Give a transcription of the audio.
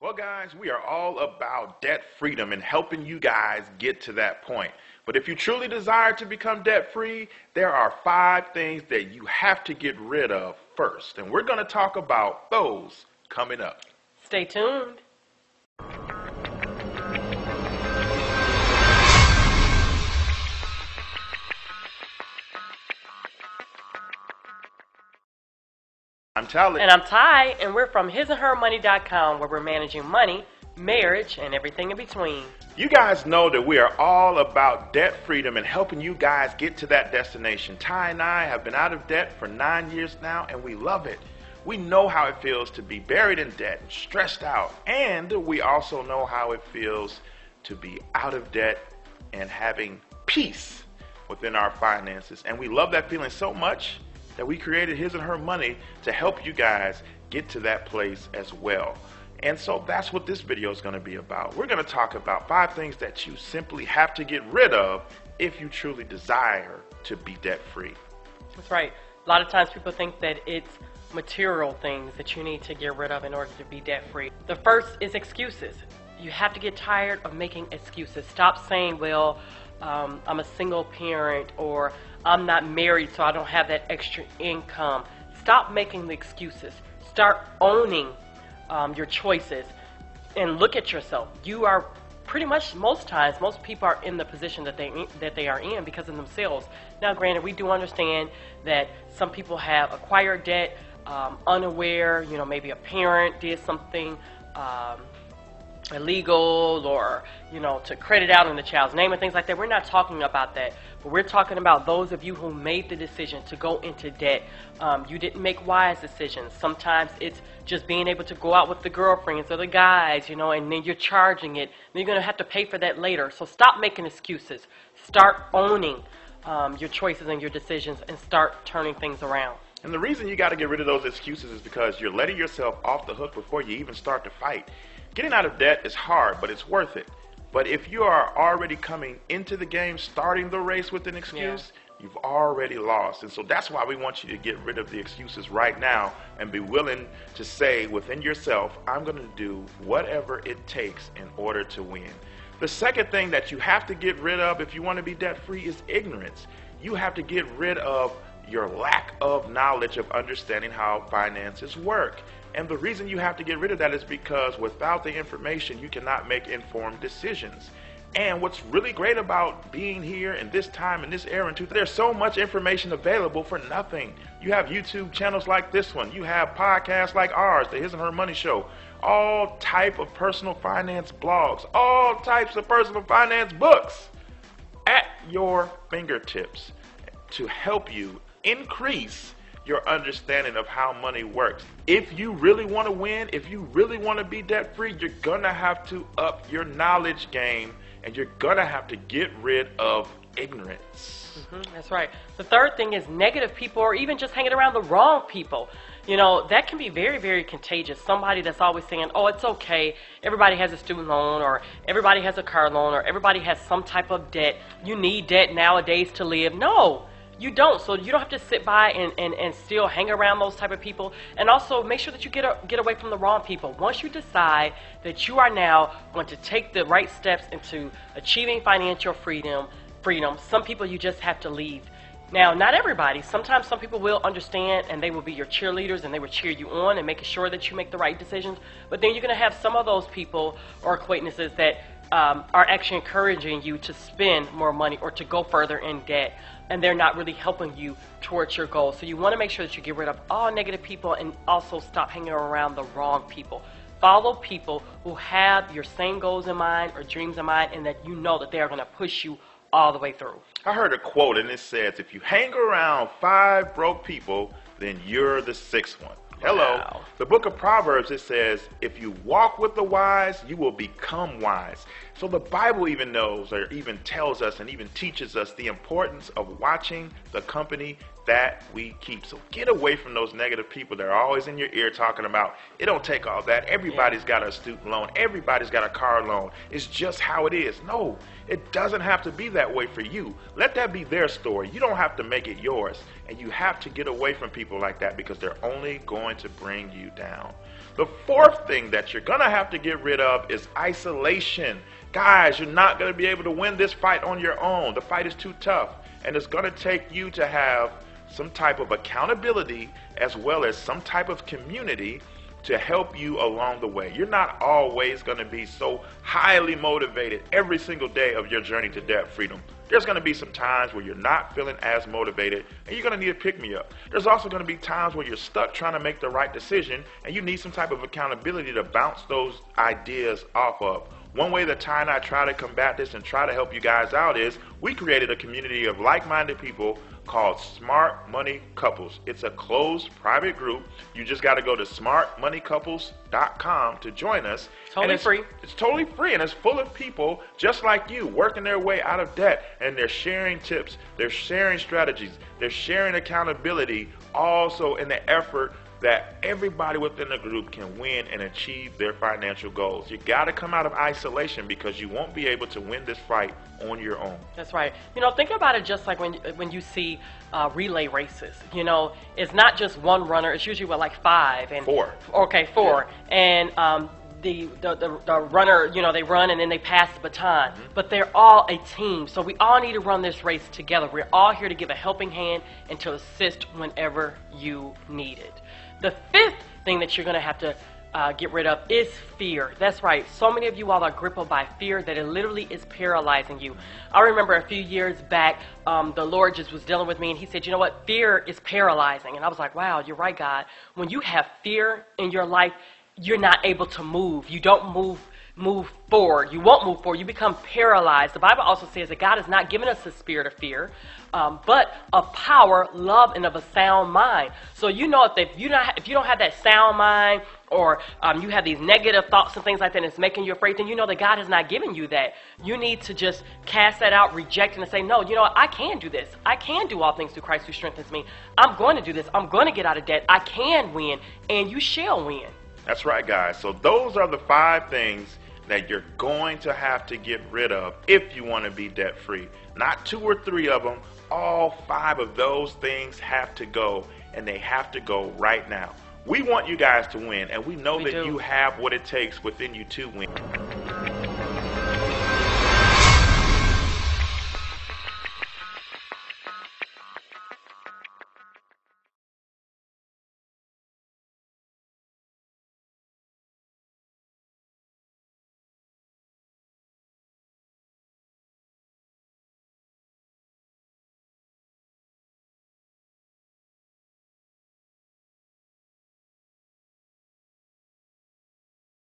Well, guys, we are all about debt freedom and helping you guys get to that point. But if you truly desire to become debt free, there are 5 things that you have to get rid of first. And we're going to talk about those coming up. Stay tuned. I'm Talent. And I'm Ty, and we're from hisandhermoney.com, where we're managing money, marriage, and everything in between. You guys know that we are all about debt freedom and helping you guys get to that destination. Ty and I have been out of debt for 9 years now, and we love it. We know how it feels to be buried in debt and stressed out, and we also know how it feels to be out of debt and having peace within our finances. And we love that feeling so much that we created His and Her Money to help you guys get to that place as well. And so that's what this video is going to be about. We're going to talk about 5 things that you simply have to get rid of if you truly desire to be debt free. That's right. A lot of times people think that it's material things that you need to get rid of in order to be debt free. The first is excuses. You have to get tired of making excuses. Stop saying, well, I'm a single parent, or I'm not married, so I don't have that extra income. Stop making the excuses. Start owning your choices and look at yourself. You are pretty much, most times, most people are in the position that they are in because of themselves. Now, granted, we do understand that some people have acquired debt unaware. Maybe a parent did something illegal, or to credit out in the child's name and things like that. We're not talking about that, but we're talking about those of you who made the decision to go into debt. You didn't make wise decisions. Sometimes it's just being able to go out with the girlfriends or the guys, and then you're charging it, and you're going to have to pay for that later. So stop making excuses. Start owning your choices and your decisions, and start turning things around. And the reason you got to get rid of those excuses is because you're letting yourself off the hook before you even start to fight. Getting out of debt is hard, but it's worth it. But if you are already coming into the game, starting the race with an excuse, you've already lost. And so that's why we want you to get rid of the excuses right now and be willing to say within yourself, I'm going to do whatever it takes in order to win. The second thing that you have to get rid of if you want to be debt free is ignorance. You have to get rid of your lack of knowledge of understanding how finances work. And the reason you have to get rid of that is because without the information, you cannot make informed decisions. And what's really great about being here in this time, in this era, there's so much information available for nothing. You have YouTube channels like this one. You have podcasts like ours, the His and Her Money Show. All type of personal finance blogs, all types of personal finance books at your fingertips to help you increase your understanding of how money works. If you really want to win, if you really want to be debt free, you're gonna have to up your knowledge game, and you're gonna have to get rid of ignorance. That's right. The third thing is negative people, or even just hanging around the wrong people. That can be very, very contagious. Somebody that's always saying, oh, it's okay, everybody has a student loan, or everybody has a car loan, or everybody has some type of debt. You need debt nowadays to live. No, you don't. So you don't have to sit by and still hang around those type of people. And also make sure that you get away from the wrong people. Once you decide that you are now going to take the right steps into achieving financial freedom, some people you just have to leave. Now, not everybody. Sometimes some people will understand, and they will be your cheerleaders, and they will cheer you on and making sure that you make the right decisions. But then you're going to have some of those people or acquaintances that are actually encouraging you to spend more money or to go further in debt, and they're not really helping you towards your goals. So you want to make sure that you get rid of all negative people, and also stop hanging around the wrong people. Follow people who have your same goals in mind or dreams in mind, and that you know that they are going to push you all the way through. I heard a quote, and it says, if you hang around 5 broke people, then you're the 6th one. Hello. Wow. The book of Proverbs, it says, if you walk with the wise, you will become wise. So the Bible even knows, or even tells us, and even teaches us the importance of watching the company that we keep. So get away from those negative people that are always in your ear talking about, it don't take all that. Everybody's got a student loan. Everybody's got a car loan. It's just how it is. No, it doesn't have to be that way for you. Let that be their story. You don't have to make it yours. And you have to get away from people like that because they're only going to bring you down. The fourth thing that you're going to have to get rid of is isolation. Guys, you're not going to be able to win this fight on your own. The fight is too tough. And it's going to take you to have some type of accountability as well as some type of community to help you along the way. You're not always going to be so highly motivated every single day of your journey to debt freedom. There's going to be some times where you're not feeling as motivated and you're going to need a pick-me-up. There's also going to be times where you're stuck trying to make the right decision and you need some type of accountability to bounce those ideas off of. One way that Ty and I try to combat this and try to help you guys out is we created a community of like-minded people called Smart Money Couples. It's a closed private group. You just got to go to smartmoneycouples.com to join us. Totally free. It's totally free, and it's full of people just like you working their way out of debt, and they're sharing tips, they're sharing strategies, they're sharing accountability, also in the effort that everybody within the group can win and achieve their financial goals. You got to come out of isolation because you won't be able to win this fight on your own. That's right. You know, think about it just like when you see relay races. You know, it's not just one runner. It's usually like five and four. Okay, four. Yeah. And the runner, you know, they run and then they pass the baton. Mm-hmm. But they're all a team. So we all need to run this race together. We're all here to give a helping hand and to assist whenever you need it. The fifth thing that you're going to have to get rid of is fear. That's right. So many of you all are crippled by fear that it literally is paralyzing you. I remember a few years back, the Lord just was dealing with me and he said, you know what? Fear is paralyzing. And I was like, wow, you're right, God. When you have fear in your life, you're not able to move. You don't move forward. You won't move forward. You become paralyzed. The Bible also says that God has not given us a spirit of fear, but of power, love, and of a sound mind. So you know if you don't have that sound mind, or you have these negative thoughts and things like that, and it's making you afraid, then you know that God has not given you that. You need to just cast that out, reject it, and say, no, you know what? I can do this. I can do all things through Christ who strengthens me. I'm going to do this. I'm going to get out of debt. I can win, and you shall win. That's right, guys. So those are the 5 things that you're going to have to get rid of if you want to be debt-free. Not 2 or 3 of them. All 5 of those things have to go, and they have to go right now. We want you guys to win, and we know that you have what it takes within you to win.